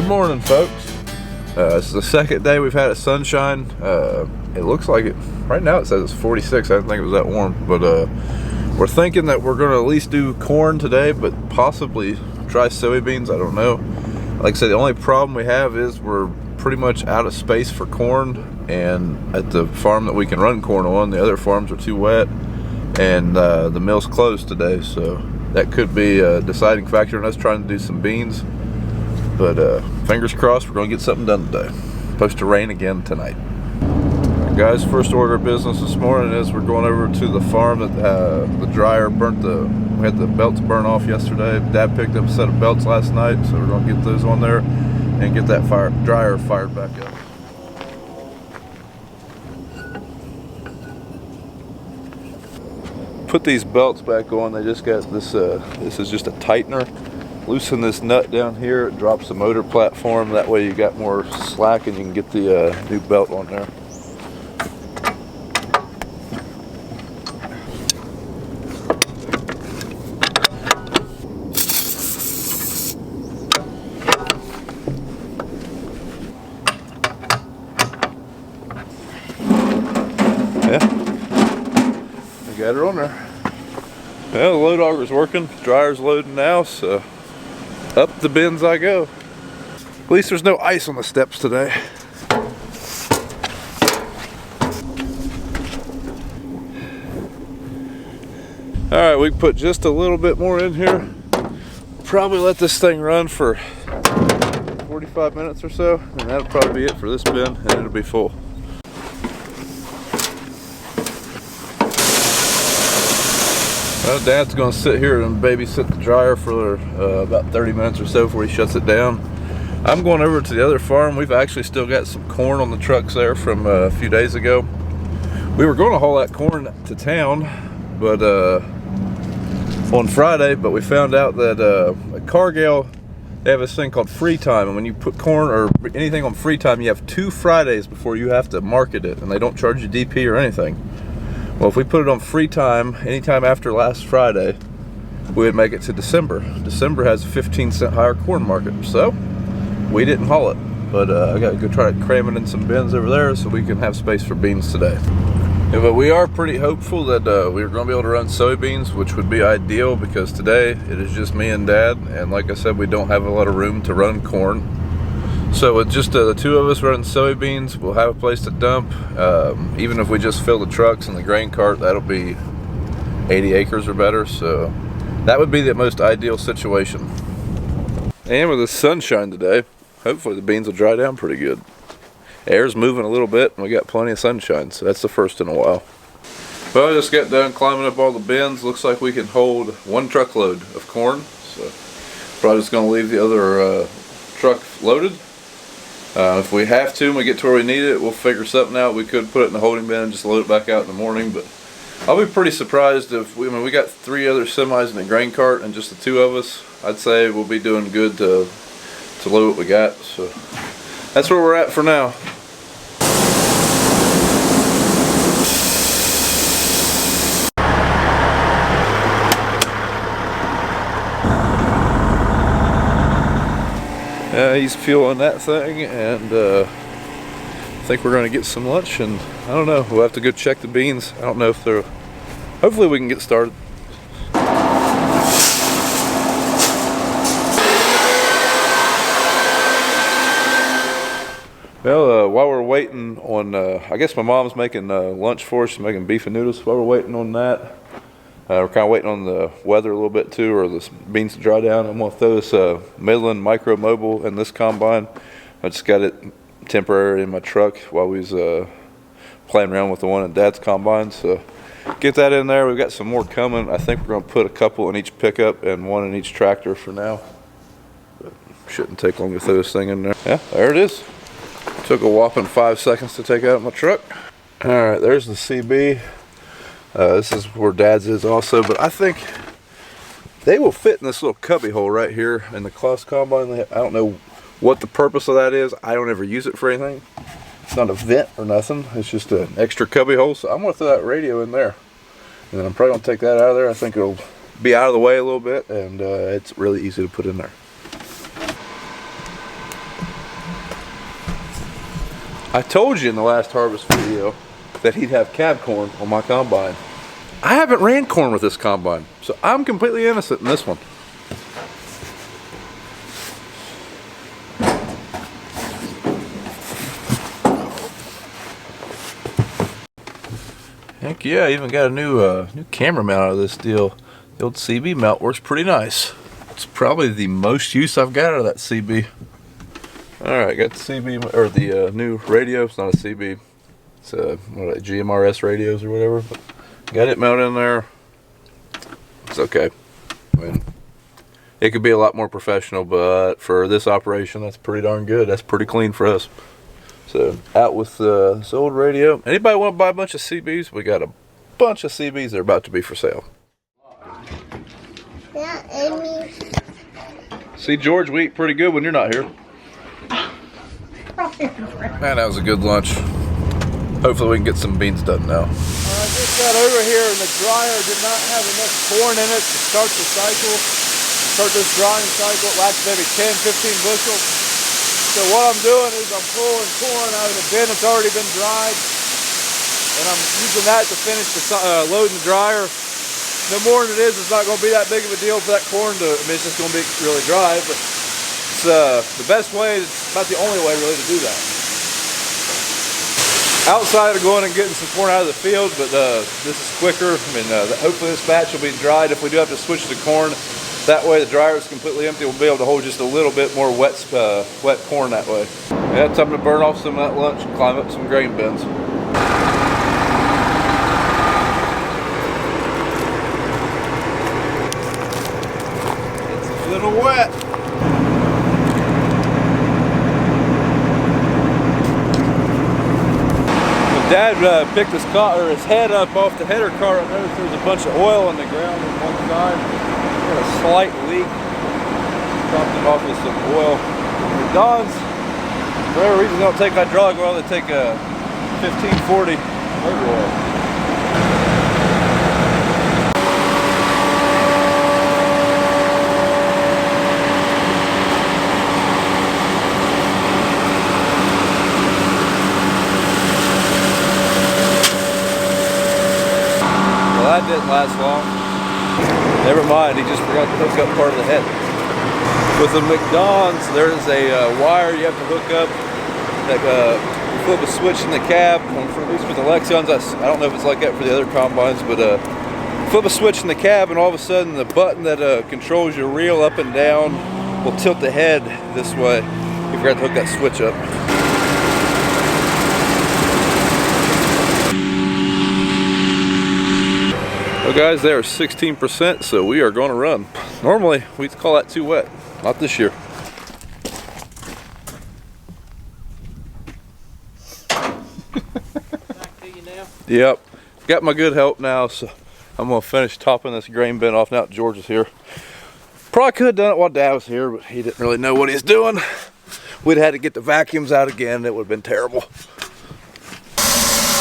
Good morning, folks. This is the second day we've had a sunshine. It looks like it, right now it says it's 46. I didn't think it was that warm, but we're thinking that we're gonna at least do corn today, but possibly try soybeans, I don't know. Like I said, the only problem we have is we're pretty much out of space for corn, and at the farm that we can run corn on, the other farms are too wet, and the mill's closed today, so that could be a deciding factor in us trying to do some beans. But fingers crossed, we're gonna get something done today. Supposed to rain again tonight. Guys, first order of business this morning is we're going over to the farm that the dryer burnt we had the belts burn off yesterday. Dad picked up a set of belts last night, so we're gonna get those on there and get that dryer fired back up. Put these belts back on. They just got this, this is just a tightener. Loosen this nut down here, it drops the motor platform. That way you got more slack and you can get the new belt on there. Yeah, we got her on there. Well, the load auger's working, dryer's loading now, so up the bins I go. At least there's no ice on the steps today. Alright, we can put just a little bit more in here. Probably let this thing run for 45 minutes or so, and that'll probably be it for this bin, and it'll be full. Well, Dad's going to sit here and babysit the dryer for about 30 minutes or so before he shuts it down. I'm going over to the other farm. We've actually still got some corn on the trucks there from a few days ago. We were going to haul that corn to town, but on Friday, but we found out that at Cargill, they have this thing called free time, and when you put corn or anything on free time, you have 2 Fridays before you have to market it, and they don't charge you DP or anything. Well, if we put it on free time, anytime after last Friday, we would make it to December. December has a 15-cent higher corn market, so we didn't haul it. But I got to go try to cram it in some bins over there so we can have space for beans today. Yeah, but we are pretty hopeful that we're going to be able to run soybeans, which would be ideal because today it is just me and Dad, and like I said, we don't have a lot of room to run corn. So with just the 2 of us running soybeans, we'll have a place to dump. Even if we just fill the trucks and the grain cart, that'll be 80 acres or better. So that would be the most ideal situation. And with the sunshine today, hopefully the beans will dry down pretty good. Air's moving a little bit and we got plenty of sunshine, so that's the first in a while. Well, I just got done climbing up all the bins. Looks like we can hold 1 truckload of corn. So probably just gonna leave the other truck loaded. If we have to and we get to where we need it, we'll figure something out. We could put it in the holding bin and just load it back out in the morning, but I'll be pretty surprised if we got 3 other semis in the grain cart and just the 2 of us. I'd say we'll be doing good to load what we got. So that's where we're at for now. He's fueling that thing, and I think we're going to get some lunch, and I don't know, we'll have to go check the beans. I don't know if they're, hopefully we can get started. Well, while we're waiting on, I guess my mom's making lunch for us. She's making beef and noodles. While we're waiting on that, we're kind of waiting on the weather a little bit too, or the beans to dry down. I'm going to throw this Midland Micro Mobile in this combine. I just got it temporary in my truck while we was playing around with the one in Dad's combine. So get that in there. We've got some more coming. I think we're going to put a couple in each pickup and 1 in each tractor for now. But shouldn't take long to throw this thing in there. Yeah, there it is. Took a whopping 5 seconds to take out my truck. All right, there's the CB. This is where Dad's is also, but I think they will fit in this little cubby hole right here in the Klaus combine. I don't know what the purpose of that is. I don't ever use it for anything. It's not a vent or nothing. It's just an extra cubby hole. So I'm going to throw that radio in there. And then I'm probably going to take that out of there. I think it'll be out of the way a little bit, and it's really easy to put in there. I told you in the last harvest video that he'd have cab corn on my combine. I haven't ran corn with this combine, so I'm completely innocent in this one. Heck yeah, I even got a new camera mount out of this deal. The old CB mount works pretty nice. It's probably the most use I've got out of that CB. Alright, got the CB, or the new radio. It's not a CB. It's a, what, GMRS radios or whatever. But got it mounted in there. It's okay. I mean, it could be a lot more professional, but for this operation, that's pretty darn good. That's pretty clean for us. So, out with this old radio. Anybody want to buy a bunch of CBs? We got a bunch of CBs that are about to be for sale. Yeah, Amy. See, George, we eat pretty good when you're not here. Man, that was a good lunch. Hopefully we can get some beans done now. I just got over here and the dryer did not have enough corn in it to start the cycle. Start this drying cycle. It lasts maybe 10, 15 bushels. So what I'm doing is I'm pulling corn out of the bin that's already been dried. And I'm using that to finish the loading the dryer. No more than it is, it's not going to be that big of a deal for that corn to, I mean, it's just going to be really dry, but it's the best way, it's about the only way really to do that. Outside of going and getting some corn out of the field, but this is quicker. I mean, hopefully this batch will be dried. If we do have to switch to corn, that way the dryer is completely empty. We'll be able to hold just a little bit more wet corn that way. Yeah, time to burn off some of that lunch and climb up some grain bins. A little wet. When Dad picked his head up off the header cart, I noticed there was a bunch of oil on the ground on one side. Got a slight leak. Topped him off with some oil. The Dons, for whatever reason, don't take hydraulic oil. They take a 1540 motor oil. That didn't last long. Never mind, he just forgot to hook up part of the head. With the McDonald's, there's a wire you have to hook up that you flip a switch in the cab. At least with the Lexions, I don't know if it's like that for the other combines, but flip a switch in the cab and all of a sudden the button that controls your reel up and down will tilt the head this way. You forgot to hook that switch up. Well guys, they are 16%, so we are going to run. Normally, we'd call that too wet. Not this year. Back to you now. Yep. Got my good help now, so I'm going to finish topping this grain bin off now that George is here. Probably could have done it while Dad was here, but he didn't really know what he's doing. We'd had to get the vacuums out again. It would have been terrible.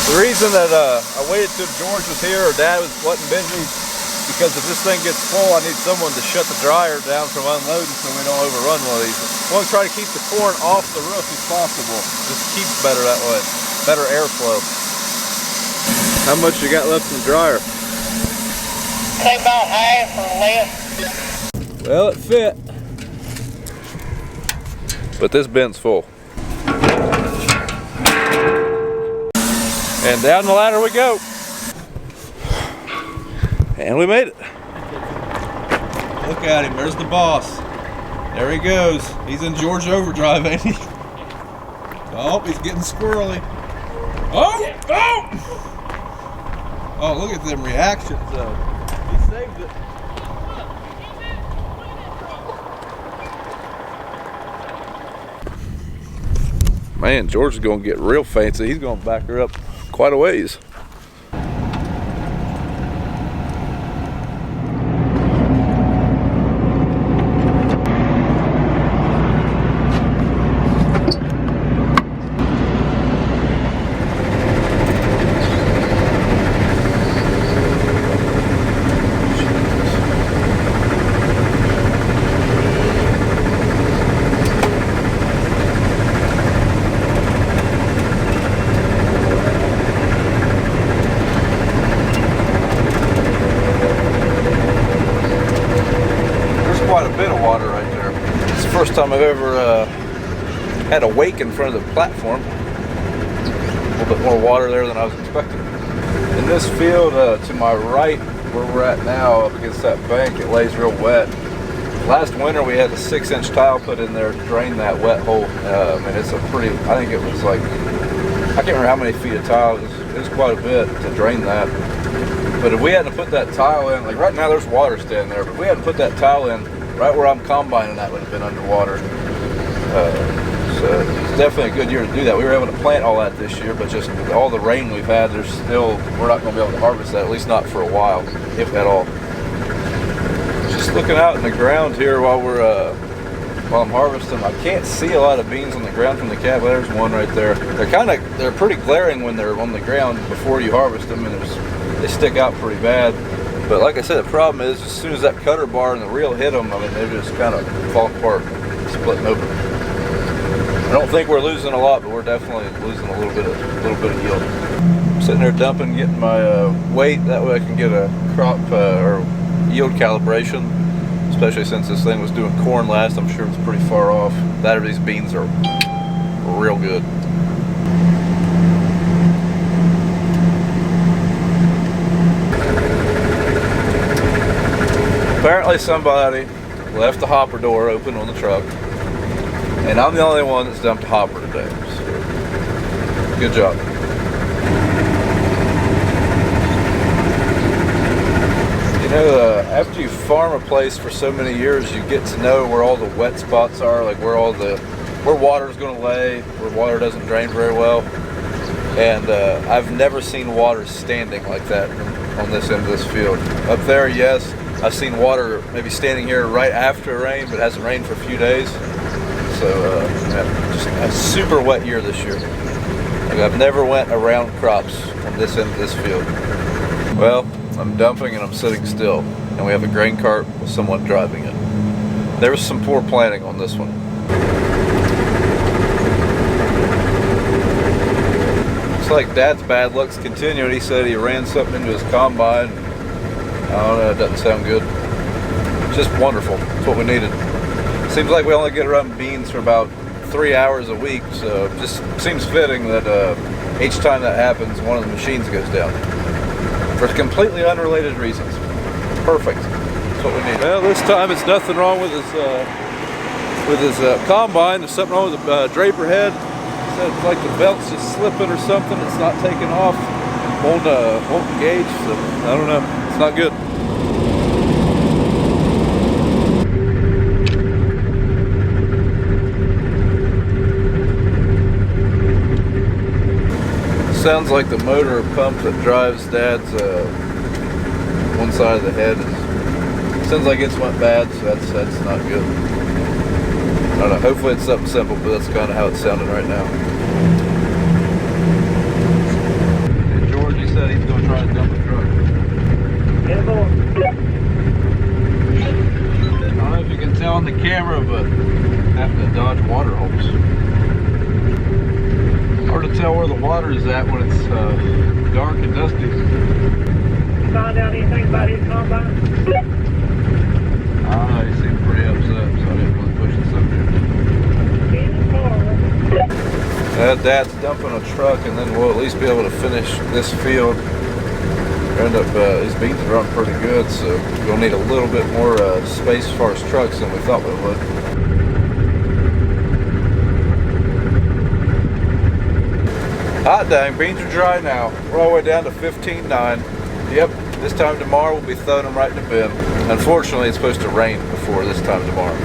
The reason that I waited till George was here or Dad wasn't busy, because if this thing gets full, I need someone to shut the dryer down from unloading so we don't overrun one of these. I want to try to keep the corn off the roof as possible. Just keeps better that way. Better airflow. How much you got left in the dryer? Say about half or less. Well, it fit. But this bin's full. And down the ladder we go. And we made it. Look at him, there's the boss. There he goes. He's in George overdrive, ain't he? Oh, he's getting squirrely. Oh, oh! Oh, look at them reactions though. He saved it. Man, George is going to get real fancy. He's going to back her up quite a ways. time I've ever had a wake in front of the platform. A little bit more water there than I was expecting. In this field to my right, where we're at now, up against that bank, it lays real wet. Last winter we had a 6-inch tile put in there to drain that wet hole. And it's a pretty, I think it was like, I can't remember how many feet of tile, it was quite a bit to drain that. But if we hadn't put that tile in, like right now there's water standing there, but if we hadn't put that tile in right where I'm combining, that would have been underwater. So it's definitely a good year to do that. We were able to plant all that this year, but just with all the rain we've had, we're not going to be able to harvest that, at least not for a while, if at all. Just looking out in the ground here while I'm harvesting, I can't see a lot of beans on the ground from the cab. There's one right there. They're pretty glaring when they're on the ground before you harvest them, and they stick out pretty bad. But like I said, the problem is as soon as that cutter bar and the reel hit them, I mean, they just kind of fall apart, splitting open. I don't think we're losing a lot, but we're definitely losing a little bit of yield. I'm sitting there dumping, getting my weight. That way I can get a crop or yield calibration. Especially since this thing was doing corn last, I'm sure it's pretty far off. That or these beans are real good. Apparently somebody left the hopper door open on the truck, and I'm the only one that's dumped a hopper today. So, good job. After you farm a place for so many years, you get to know where all the wet spots are, like where water's going to lay, where water doesn't drain very well. And I've never seen water standing like that on this end of this field. Up there, yes, I've seen water maybe standing here right after a rain, but it hasn't rained for a few days. So just a super wet year this year. Like I've never went around crops on this end of this field. Well, I'm dumping and I'm sitting still, and we have a grain cart with someone driving it. There was some poor planning on this one. Looks like Dad's bad luck's continuing. He said he ran something into his combine. I don't know, it doesn't sound good. Just wonderful. It's what we needed. Seems like we only get around beans for about 3 hours a week, so it just seems fitting that each time that happens, one of the machines goes down. For completely unrelated reasons. Perfect. That's what we need. Well, this time it's nothing wrong with his combine. There's something wrong with the draper head. It's like the belt's just slipping or something. It's not taking off. Won't engage. So I don't know. It's not good. Sounds like the motor pump that drives Dad's one side of the head sounds like it's went bad, so that's not good. I don't know, hopefully it's something simple, but that's kind of how it's sounding right now. And George, he said he's going to try to dump the truck. Yeah, boy. I don't know if you can tell on the camera, but I'm having to dodge water holes. Hard to tell where the water is at when it's dark and dusty. You find out anything about his combine? I don't know, he seemed pretty upset, so I didn't really push the subject. Dad's dumping a truck, and then we'll at least be able to finish this field. These beans are running pretty good, so we'll need a little bit more space as far as trucks than we thought we would. Hot dang, beans are dry now. We're all the way down to 15.9. Yep, this time tomorrow we'll be throwing them right in the bin. Unfortunately, it's supposed to rain before this time tomorrow.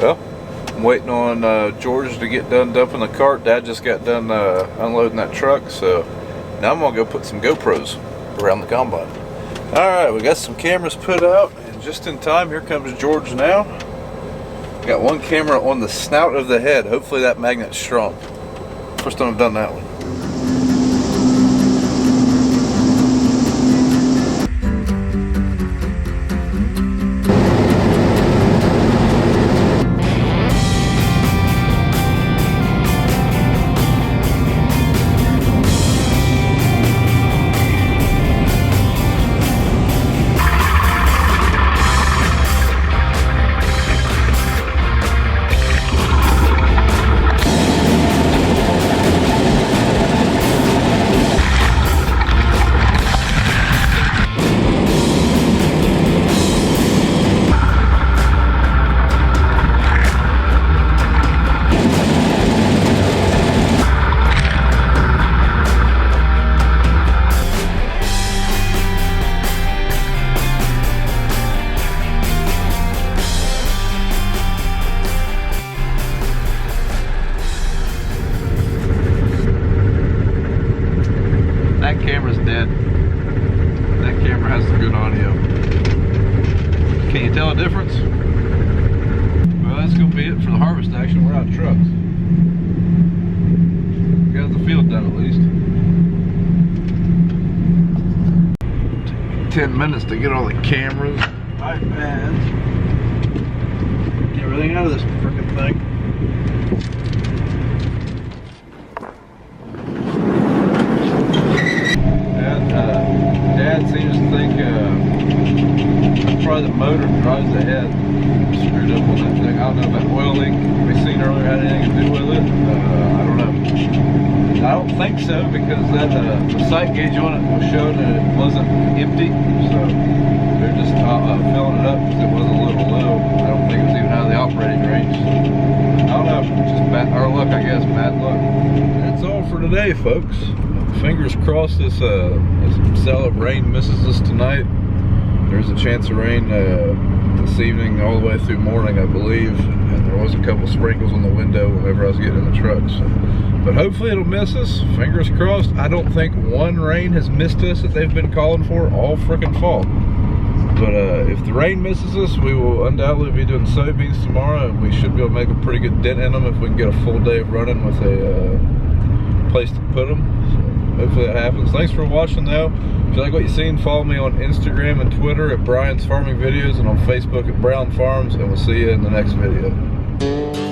Well, I'm waiting on George to get done dumping the cart. Dad just got done unloading that truck, so now I'm gonna go put some GoPros around the combine. All right, we got some cameras put out, and just in time, here comes George now. Got one camera on the snout of the head. Hopefully that magnet's strong. First time I've done that one. 10 minutes to get all the cameras, iPads, everything out of this freaking thing. And Dad seems to think probably the motor drives the head screwed up on that thing. I don't know if that oil leak we seen earlier had anything to do with it. I don't know. I don't think so, because that the sight gauge on it was showing that it wasn't empty, so they're just filling it up because it was a little low. I don't think it was even out of the operating range. So, I don't know, just bad our luck, I guess, bad luck. That's all for today, folks. Fingers crossed this cell of rain misses us tonight. There's a chance of rain this evening all the way through morning, I believe, and there was a couple sprinkles on the window whenever I was getting in the truck. So, but hopefully it'll miss us. Fingers crossed. I don't think one rain has missed us that they've been calling for all freaking fall. But if the rain misses us, we will undoubtedly be doing soybeans tomorrow, and we should be able to make a pretty good dent in them if we can get a full day of running with a place to put them. So hopefully that happens. Thanks for watching though. If you like what you've seen, follow me on Instagram and Twitter at Brian's Farming Videos, and on Facebook at Brown Farms, and we'll see you in the next video.